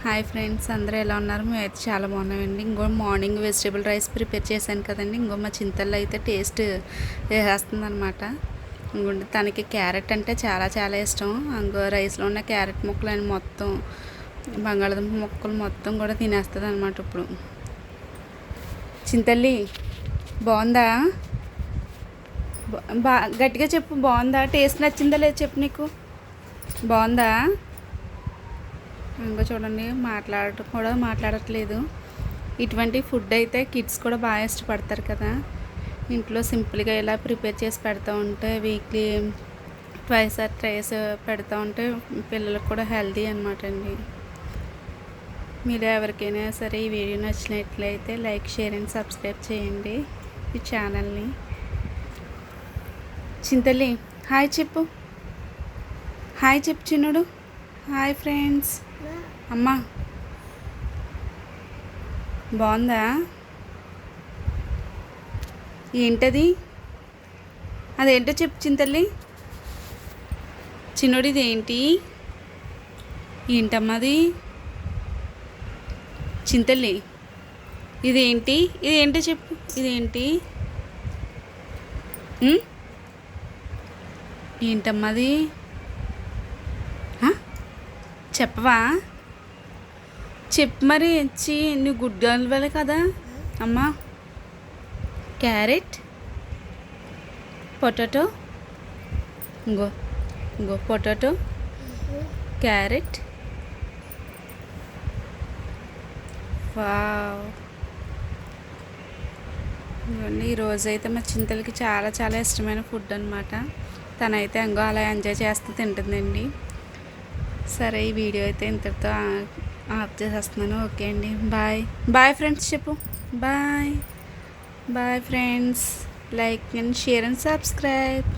Hi friends, అందరూ ఎలా ఉన్నారు? మేమైతే చాలా బాగున్నామండి. ఇంకో మార్నింగ్ వెజిటేబుల్ రైస్ ప్రిపేర్ చేశాను కదండి. ఇంకో మా చింతల్లో అయితే టేస్ట్ వేసేస్తుంది అనమాట. ఇంకోండి తనకి క్యారెట్ అంటే చాలా చాలా ఇష్టం. ఇంకో రైస్లో ఉన్న క్యారెట్ ముక్కలు మొత్తం బంగాళదుంప ముక్కలు మొత్తం కూడా తినేస్తుంది అనమాట. ఇప్పుడు చింతల్లి బాగుందా? గట్టిగా చెప్పు, బాగుందా? టేస్ట్ నచ్చిందా లేదు చెప్పు, నీకు బాగుందా? ఇంకా చూడండి, మాట్లాడటం కూడా మాట్లాడట్లేదు. ఇటువంటి ఫుడ్ అయితే కిడ్స్ కూడా బాగా ఇష్టపడతారు కదా. ఇంట్లో సింపుల్గా ఇలా ప్రిపేర్ చేసి పెడతా ఉంటే వీక్లీ ట్వైస్ ఆర్ థ్రైస్ పెడతా ఉంటే పిల్లలకు కూడా హెల్తీ అనమాట అండి. మీరు ఎవరికైనా సరే ఈ వీడియో నచ్చినట్లయితే లైక్, షేర్ అండ్ సబ్స్క్రైబ్ చేయండి ఈ ఛానల్ని. చింతల్లి హాయ్ చెప్పు, హాయ్ చెప్పు చిన్నుడు. Hi friends. అమ్మా బాగుందా? ఏంటది? అదేంటో చెప్పు చింతల్లి. చిన్నోడిది ఏంటి? ఏంటమ్మా అది? చింతల్లి ఇదేంటి? ఇదేంటో చెప్పు. ఇదేంటి? ఏంటమ్మా అది? చెప్పవా? చెప్పు మరి. ఇచ్చి నువ్వు గుడ్ అవ్వాలి కదా అమ్మా. క్యారెట్, పొటాటో, ఇంగో ఇంగో పొటాటో, క్యారెట్. వావ్! ఈరోజైతే మా చింతలకి చాలా చాలా ఇష్టమైన ఫుడ్ అనమాట. తనైతే ఇంకో అలా ఎంజాయ్ చేస్తూ తింటుందండి. సరే, ఈ వీడియో అయితే ఇంతటితో ఆఫ్ చేసేస్తున్నాను. ఓకే అండి, బాయ్. బాయ్ ఫ్రెండ్స్ చెప్పు. Bye bye friends. Like and share and subscribe.